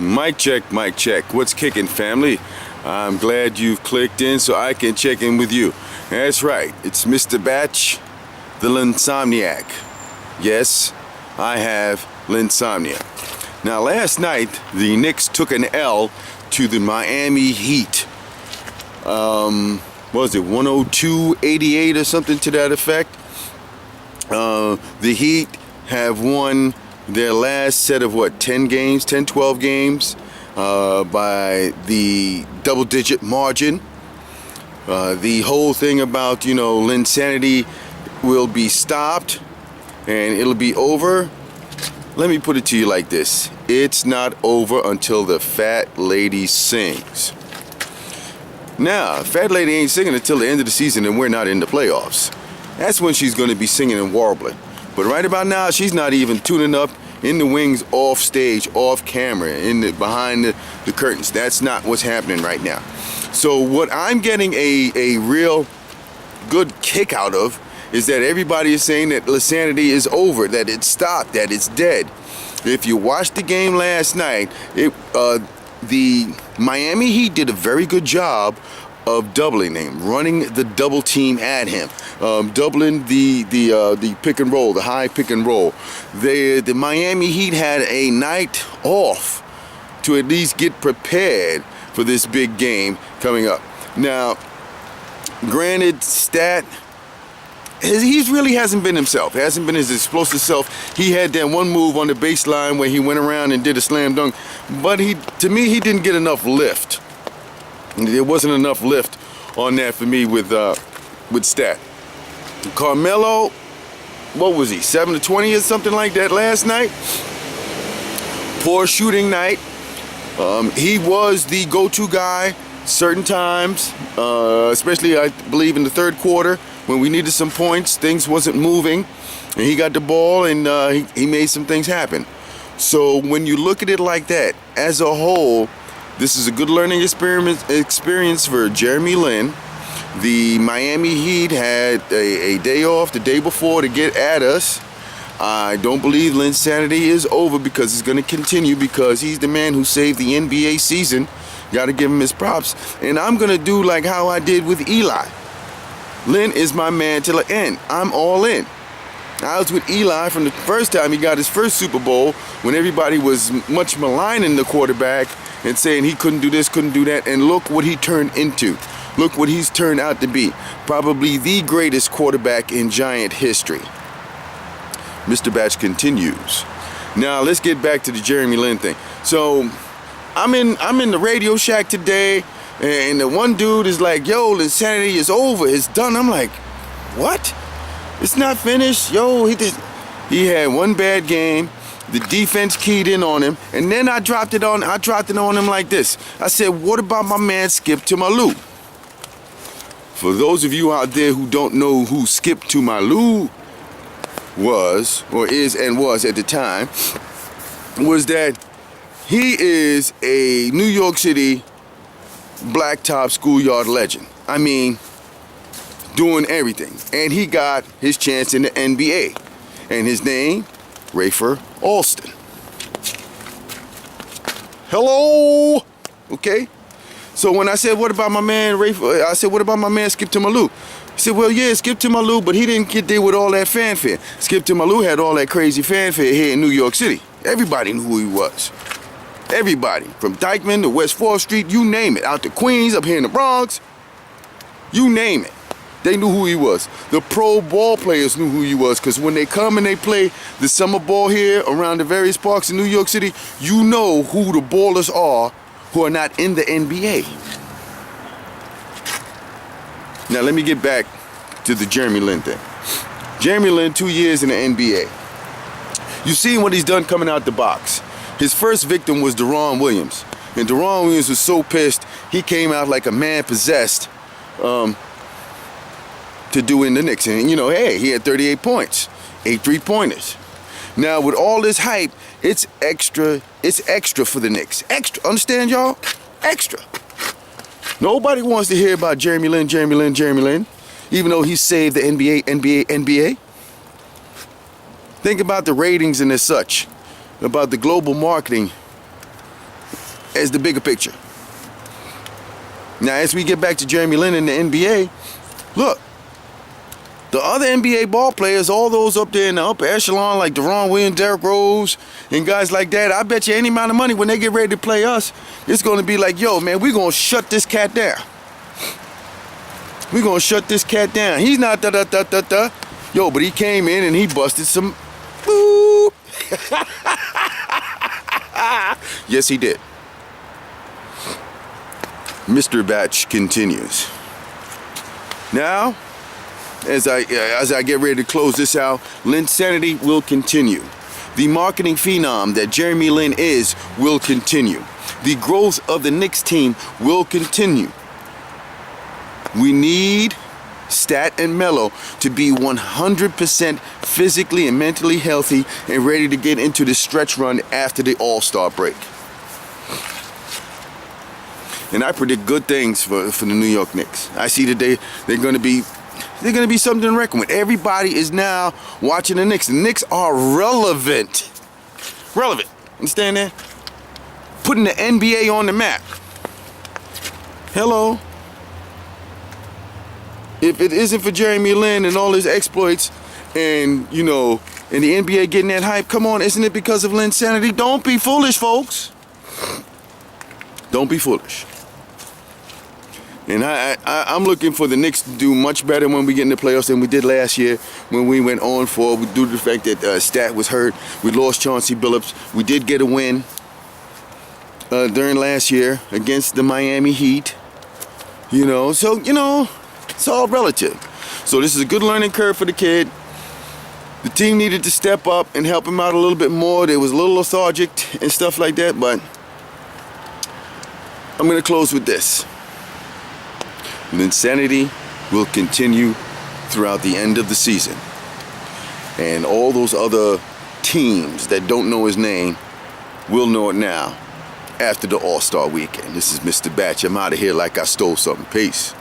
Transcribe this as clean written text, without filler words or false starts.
Mic check, mic check. What's kicking, family? I'm glad you've clicked in so I can check in with you. That's right, it's Mr. Batch, the Linsomniac. Yes, I have Linsomnia. Now, last night, the Knicks took an L to the Miami Heat. What was it, 102-88 or something to that effect? The Heat have won their last set of 10 games, 10, 12 games by the double-digit margin. The whole thing about, Linsanity will be stopped and it'll be over. Let me put it to you like this. It's not over until the fat lady sings. Now, fat lady ain't singing until the end of the season and we're not in the playoffs. That's when she's going to be singing and warbling. But right about now, she's not even tuning up in the wings, off stage, off camera, behind the curtains. That's not what's happening right now. So what I'm getting a real good kick out of is that everybody is saying that Linsanity is over, that it's stopped, that it's dead. If you watched the game last night, the Miami Heat did a very good job of doubling him, running the double team at him, doubling the pick and roll, the high pick and roll. The Miami Heat had a night off to at least get prepared for this big game coming up. Now, granted, Stat, he really hasn't been himself. Hasn't been his explosive self. He had that one move on the baseline where he went around and did a slam dunk, but to me, he didn't get enough lift. There wasn't enough lift on that for me with Stat. Carmelo, what was he, 7-20 or something like that last night? Poor shooting night. He was the go-to guy certain times, especially I believe in the third quarter when we needed some points. Things wasn't moving, and he got the ball and he made some things happen. So when you look at it like that, as a whole, this is a good learning experience for Jeremy Lin. The Miami Heat had a day off the day before to get at us. I don't believe Linsanity is over because it's going to continue because he's the man who saved the NBA season. Got to give him his props. And I'm going to do like how I did with Eli. Lin is my man till the end. I'm all in. I was with Eli from the first time he got his first Super Bowl when everybody was much maligning the quarterback and saying he couldn't do this, couldn't do that, and look what he turned into. Look what he's turned out to be. Probably the greatest quarterback in Giant history. Mr. Batch continues. Now let's get back to the Jeremy Lin thing. So I'm in the Radio Shack today, and the one dude is like, "Yo, Linsanity is over. It's done." I'm like, "What? It's not finished?" Yo, he had one bad game. The defense keyed in on him, and then I dropped it on him like this. I said, "What about my man Skip Tumalu?" For those of you out there who don't know who Skip Tumalu was, or is and was at the time, was that he is a New York City blacktop schoolyard legend. I mean, doing everything. And he got his chance in the NBA. And his name, Rafer Alston. Hello? Okay? So when I said, what about my man Rafer? I said, what about my man Skip Tumalu? He said, well, yeah, Skip Tumalu, but he didn't get there with all that fanfare. Skip Tumalu had all that crazy fanfare here in New York City. Everybody knew who he was. Everybody. From Dykeman to West 4th Street, you name it. Out to Queens, up here in the Bronx. You name it. They knew who he was. The pro ball players knew who he was because when they come and they play the summer ball here around the various parks in New York City, you know who the ballers are who are not in the NBA. Now let me get back to the Jeremy Lin thing. Jeremy Lin, 2 years in the NBA. You see what he's done coming out the box. His first victim was Deron Williams. And Deron Williams was so pissed, he came out like a man possessed to do in the Knicks. And hey, he had 38 points, 8 3-pointers. Now with all this hype, it's extra for the Knicks. Extra, understand y'all? Extra. Nobody wants to hear about Jeremy Lin, even though he saved the NBA. Think about the ratings and as such, about the global marketing as the bigger picture. Now, as we get back to Jeremy Lin in the NBA, look, the other NBA ball players, all those up there in the upper echelon, like Deron Williams, Derrick Rose, and guys like that, I bet you any amount of money when they get ready to play us, it's going to be like, yo, man, we're going to shut this cat down. We're going to shut this cat down. He's not da-da-da-da-da. Yo, but he came in and he busted some... Boop. Yes, he did. Mr. Batch continues. Now, as I get ready to close this out, Linsanity will continue. The marketing phenom that Jeremy Lin is will continue. The growth of the Knicks team will continue. We need Stat and Melo to be 100% physically and mentally healthy and ready to get into the stretch run after the All-Star break. And I predict good things for the New York Knicks. I see that they're going to be something to reckon with. Everybody is now watching the Knicks. The Knicks are relevant. Relevant. Understand that? Putting the NBA on the map. Hello. If it isn't for Jeremy Lin and all his exploits and, you know, and the NBA getting that hype, come on, isn't it because of Linsanity? Don't be foolish, folks. Don't be foolish. And I'm looking for the Knicks to do much better when we get in the playoffs than we did last year when we went on for due to the fact that Stat was hurt. We lost Chauncey Billups. We did get a win during last year against the Miami Heat. You know, so, you know, it's all relative. So this is a good learning curve for the kid. The team needed to step up and help him out a little bit more. They was a little lethargic and stuff like that, but I'm going to close with this. Linsanity will continue throughout the end of the season. And all those other teams that don't know his name will know it now after the All-Star weekend. This is Mr. Batch. I'm out of here like I stole something. Peace.